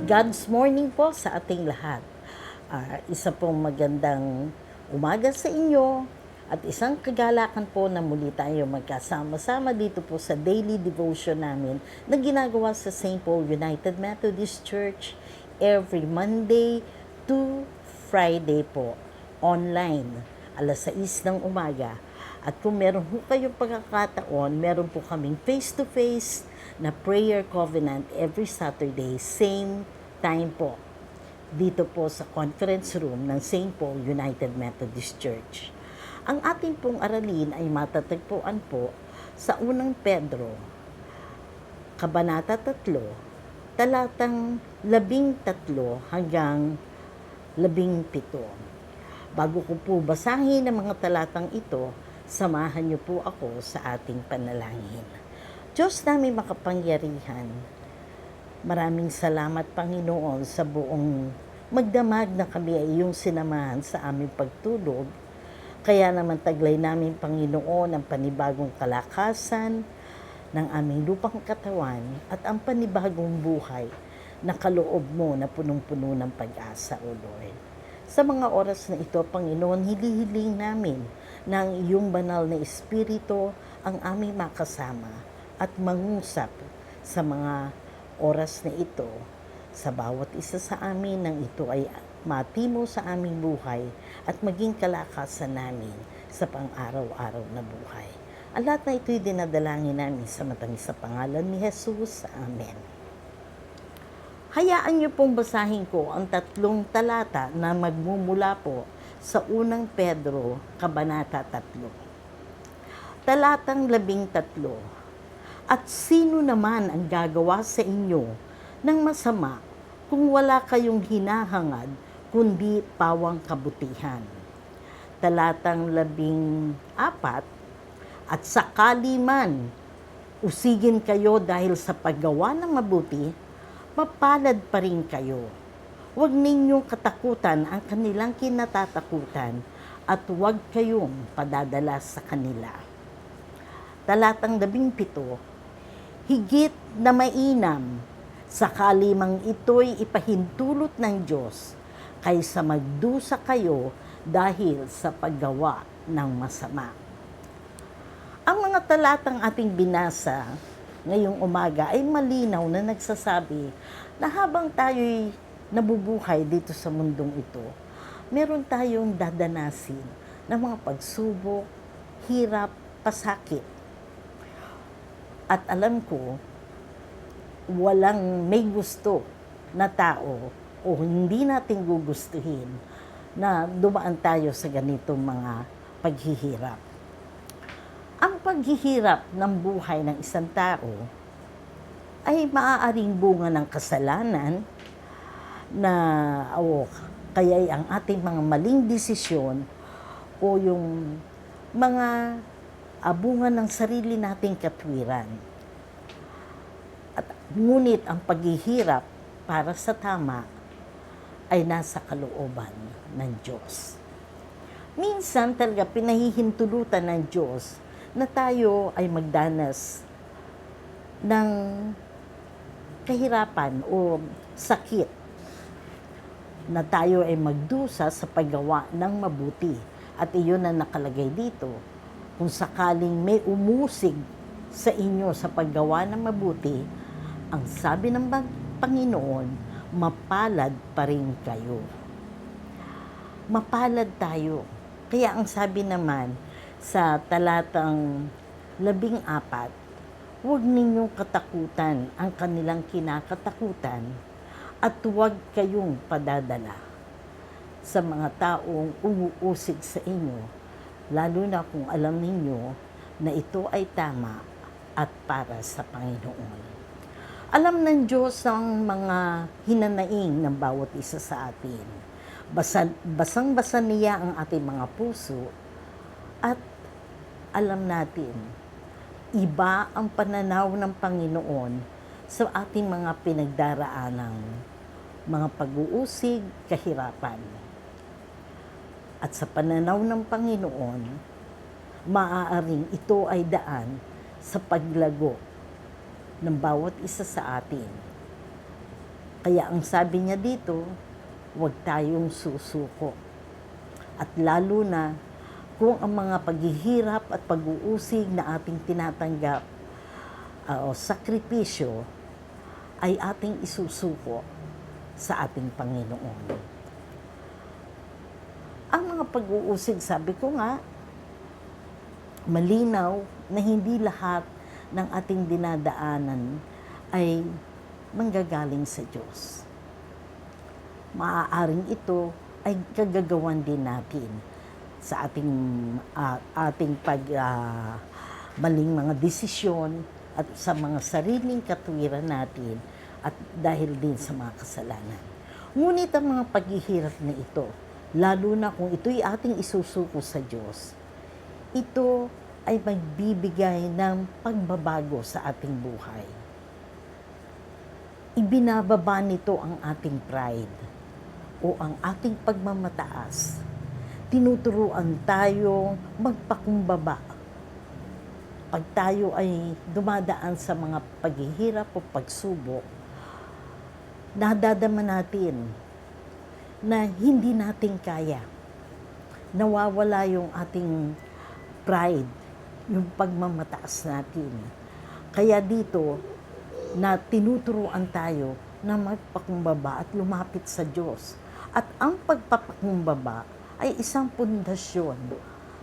God's morning po sa ating lahat. Isa pong magandang umaga sa inyo at isang kagalakan po na muli tayo magkasama-sama dito po sa daily devotion namin na ginagawa sa St. Paul United Methodist Church every Monday to Friday po, online, alas 6 ng umaga. At kung meron po kayong pagkakataon, meron po kaming face-to-face na prayer covenant every Saturday, same time po, dito po sa conference room ng St. Paul United Methodist Church. Ang ating pong aralin ay matatagpuan po sa unang Pedro, Kabanata 3, talatang 13 hanggang 17. Bago ko po basahin ang mga talatang ito, samahan niyo po ako sa ating panalangin. Diyos namin makapangyarihan, maraming salamat Panginoon sa buong magdamag na kami ay iyong sinamahan sa aming pagtulog. Kaya naman taglay namin Panginoon ang panibagong kalakasan ng aming lupang katawan at ang panibagong buhay na kaloob mo na punong-puno ng pag-asa, O Lord. Sa mga oras na ito, Panginoon, hili-hiling namin na ang iyong banal na Espiritu ang aming makasama at mangusap sa mga oras na ito sa bawat isa sa amin nang ito ay matimo sa aming buhay at maging kalakasan namin sa pang-araw-araw na buhay. Ang lahat na ito'y dinadalangin namin sa matamis sa pangalan ni Jesus. Amen. Hayaan niyo pong basahin ko ang 3 talata na magmumula po sa unang Pedro, Kabanata 3. Talatang 13. At sino naman ang gagawa sa inyo ng masama kung wala kayong hinahangad kundi pawang kabutihan? Talatang 14. At sakali man usigin kayo dahil sa paggawa ng mabuti, mapalad pa rin kayo. Huwag ninyong katakutan ang kanilang kinatatakutan at huwag kayong padadala sa kanila. Talatang 17. Higit na mainam, sakali mang ito'y ipahintulot ng Diyos, kaysa magdusa kayo dahil sa paggawa ng masama. Ang mga talatang ating binasa ngayong umaga ay malinaw na nagsasabi na habang tayo'y nabubuhay dito sa mundong ito, meron tayong dadanasin ng mga pagsubok, hirap, pasakit. At alam ko, walang may gusto na tao o hindi natin gugustuhin na dumaan tayo sa ganitong mga paghihirap. Ang paghihirap ng buhay ng isang tao ay maaaring bunga ng kasalanan na kaya ang ating mga maling desisyon o yung mga bunga ng sarili nating katwiran. At ngunit ang paghihirap para sa tama ay nasa kalooban ng Diyos. Minsan talaga pinahihintulutan ng Diyos na tayo ay magdanas ng kahirapan o sakit, na tayo ay magdusa sa paggawa ng mabuti. At iyon ang nakalagay dito. Kung sakaling may umusig sa inyo sa paggawa ng mabuti, ang sabi ng Panginoon, mapalad pa rin kayo. Mapalad tayo. Kaya ang sabi naman sa talatang 14, huwag ninyong katakutan ang kanilang kinakatakutan at huwag kayong padadala sa mga taong umuusig sa inyo, lalo na kung alam ninyo na ito ay tama at para sa Panginoon. Alam ng Diyos ang mga hinanaing ng bawat isa sa atin. Basang-basa niya ang ating mga puso at alam natin, iba ang pananaw ng Panginoon sa ating mga pinagdaraanang mga pag-uusig, kahirapan. At sa pananaw ng Panginoon, maaaring ito ay daan sa paglago ng bawat isa sa atin Kaya ang sabi niya dito, huwag tayong susuko. At lalo na kung ang mga paghihirap at pag-uusig na ating tinatanggap o sakripisyo ay ating isusuko sa ating Panginoon. Ang mga pag-uusig, sabi ko nga, malinaw na hindi lahat ng ating dinadaanan ay manggagaling sa Diyos. Maaaring ito ay kagagawan din natin sa ating maling mga desisyon at sa mga sariling katwiran natin at dahil din sa mga kasalanan. Ngunit ang mga paghihirap na ito, lalo na kung ito'y ating isusuko sa Diyos, ito ay magbibigay ng pagbabago sa ating buhay. Ibinababa nito ang ating pride o ang ating pagmamataas. Tinuturuan tayo magpakumbaba. Pag tayo ay dumadaan sa mga paghihirap o pagsubok, nadadama natin na hindi natin kaya. Nawawala yung ating pride, yung pagmamataas natin. Kaya dito, na tinuturuan tayo na magpakumbaba at lumapit sa Diyos. At ang pagpapakumbaba ay isang pundasyon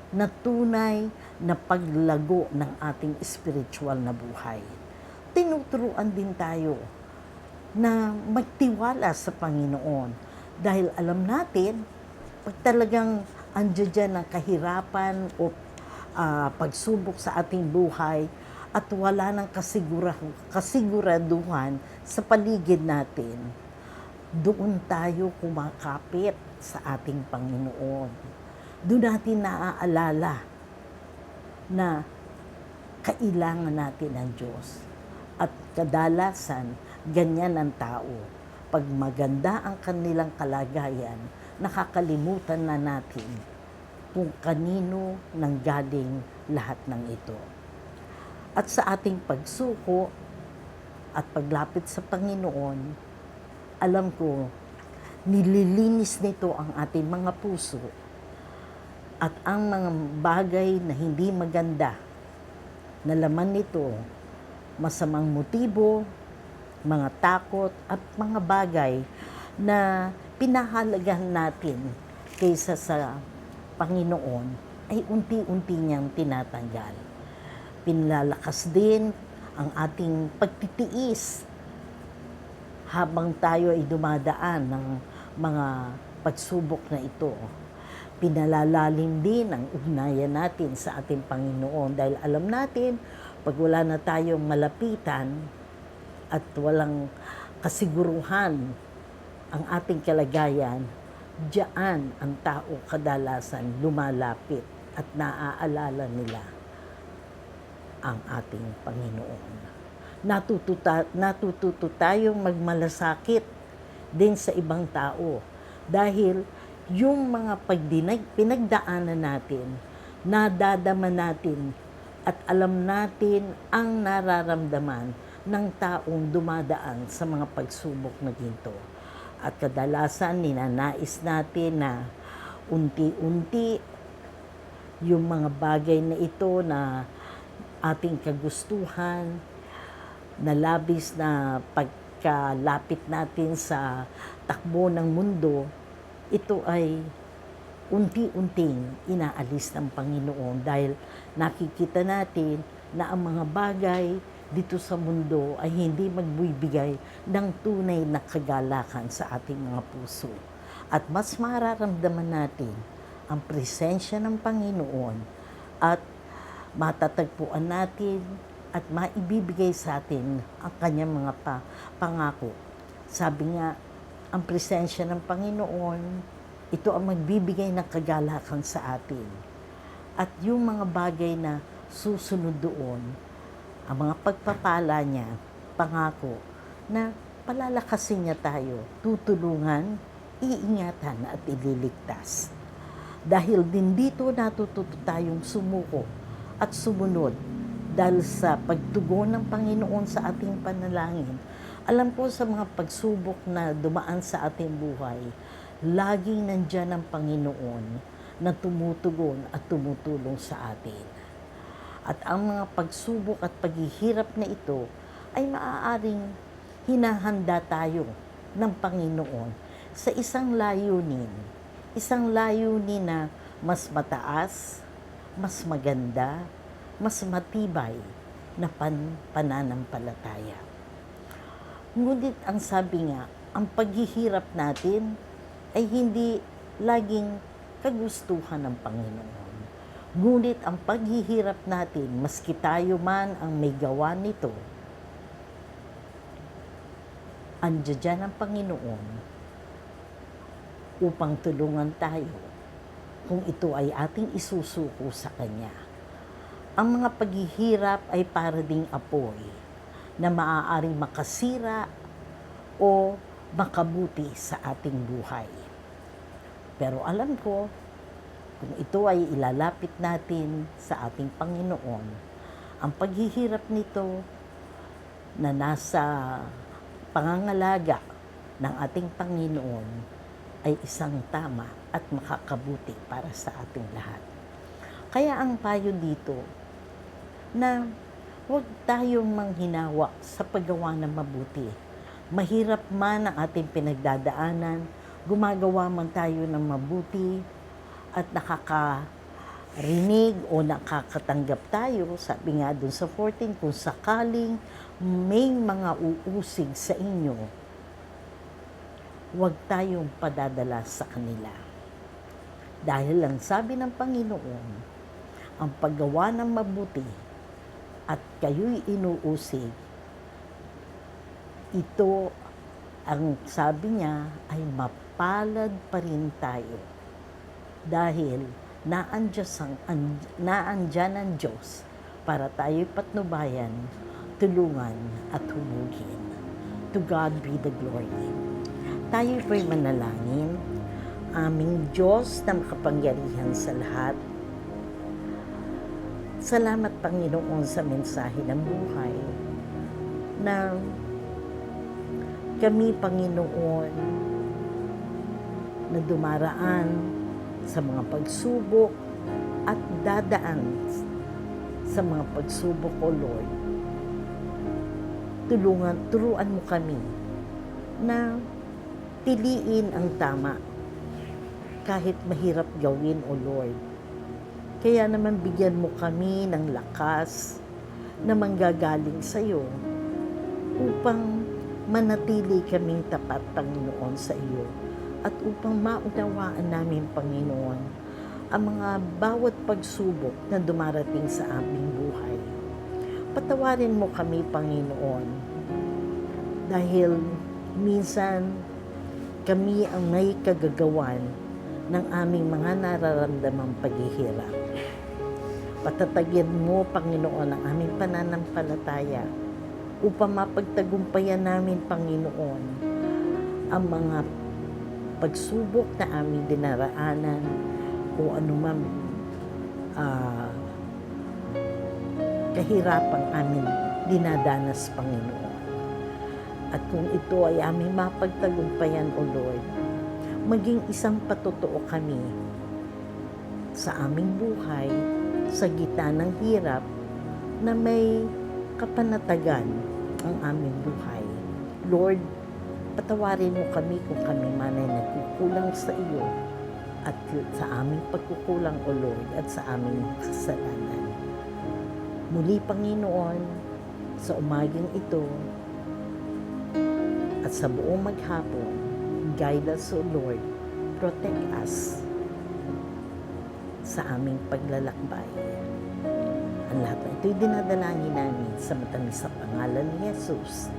na tunay na paglago ng ating spiritual na buhay. Tinuturuan din tayo na magtiwala sa Panginoon dahil alam natin, pag talagang andiyan dyan ang kahirapan o pagsubok sa ating buhay, at wala ng kasiguraduhan sa paligid natin, doon tayo kumakapit sa ating Panginoon. Doon natin naaalala na kailangan natin ang Diyos. At kadalasan, ganyan ang tao. Pag maganda ang kanilang kalagayan, nakakalimutan na natin kung kanino nanggaling lahat ng ito. At sa ating pagsuko at paglapit sa Panginoon, alam ko, nililinis nito ang ating mga puso at ang mga bagay na hindi maganda na laman nito, masamang motibo, mga takot at mga bagay na pinahalagahan natin kaysa sa Panginoon ay unti-unti niyang tinatanggal. Pinlalakas din ang ating pagtitiis habang tayo ay dumadaan ng mga pagsubok na ito. Pinalalalim din ang ugnayan natin sa ating Panginoon dahil alam natin, pag wala na tayong malapitan at walang kasiguruhan ang ating kalagayan, diyan ang tao kadalasan lumalapit at naaalala nila ang ating Panginoon. Natututo tayong magmalasakit din sa ibang tao dahil yung mga pinagdaanan natin, nadadama natin at alam natin ang nararamdaman ng taong dumadaan sa mga pagsubok na ginto. At kadalasan ninanais natin na unti-unti yung mga bagay na ito na ating kagustuhan, na labis na pagkalapit natin sa takbo ng mundo, ito ay unti-unting inaalis ng Panginoon dahil nakikita natin na ang mga bagay dito sa mundo ay hindi magbibigay ng tunay na kagalakan sa ating mga puso. At mas mararamdaman natin ang presensya ng Panginoon at matatagpuan natin at maibibigay sa atin ang kanyang mga pangako. Sabi nga, ang presensya ng Panginoon, ito ang magbibigay ng kagalakan sa atin. At yung mga bagay na susunod doon, ang mga pagpapala niya, pangako, na palalakasin niya tayo, tutulungan, iingatan at ililigtas. Dahil din dito natututo tayong sumuko at sumunod dahil sa pagtugon ng Panginoon sa ating panalangin Alam ko sa mga pagsubok na dumaan sa ating buhay, laging nandyan ang Panginoon na tumutugon at tumutulong sa atin. At ang mga pagsubok at paghihirap na ito ay maaaring hinahanda tayo ng Panginoon sa isang layunin na mas mataas, mas maganda, mas matibay na pananampalataya. Ngunit ang sabi nga, ang paghihirap natin ay hindi laging kagustuhan ng Panginoon. Ngunit ang paghihirap natin, maski tayo man ang may gawa nito, andiyan ang Panginoon upang tulungan tayo kung ito ay ating isusuko sa Kanya. Ang mga paghihirap ay para ding apoy na maaaring makasira o makabuti sa ating buhay. Pero alam ko, kung ito ay ilalapit natin sa ating Panginoon, ang paghihirap nito na nasa pangangalaga ng ating Panginoon ay isang tama at makakabuti para sa ating lahat. Kaya ang payo dito na huwag tayong manghinawak sa paggawa ng mabuti. Mahirap man ang ating pinagdadaanan, gumagawa man tayo ng mabuti at nakakarinig o nakakatanggap tayo, sabi nga dun sa 14, kung sakaling may mga uusig sa inyo, huwag tayong padadala sa kanila. Dahil lang sabi ng Panginoon, ang paggawa ng mabuti at kayo'y inuusig, ito ang sabi niya ay mapalad pa rin tayo. Dahil naandyan ang Diyos para tayo'y patnubayan, tulungan at humugin. To God be the glory. Tayo po'y manalangin. Aming Diyos na makapangyarihan sa lahat, salamat Panginoon sa mensahe ng buhay na kami Panginoon na dumaraan sa mga pagsubok at dadaan sa mga pagsubok, O Lord. Turuan mo kami na piliin ang tama kahit mahirap gawin, O Lord. Kaya naman bigyan mo kami ng lakas na manggagaling sa iyo upang manatili kaming tapat, Panginoon, sa iyo at upang maunawaan namin, Panginoon, ang mga bawat pagsubok na dumarating sa aming buhay. Patawarin mo kami, Panginoon, dahil minsan kami ang may kagagawan ng aming mga nararamdamang paghihirap. Patatagyan mo, Panginoon, ang aming pananampalataya upang mapagtagumpayan namin, Panginoon, ang mga pagsubok na aming dinaraanan o anumang kahirapang aming dinadanas, Panginoon. At kung ito ay aming mapagtagumpayan, O Lord, maging isang patotoo kami sa aming buhay, sa gitna ng hirap, na may kapanatagan ang aming buhay. Lord, patawarin mo kami kung kami man ay nagkukulang sa iyo at sa aming pagkukulang, O Lord, at sa aming kasalanan. Muli, Panginoon, sa umagang ito at sa buong maghapon, guide us, O Lord, protect us sa aming paglalakbay. Ang lahat na ito'y dinadalangin namin sa matamis sa pangalan ni Jesus.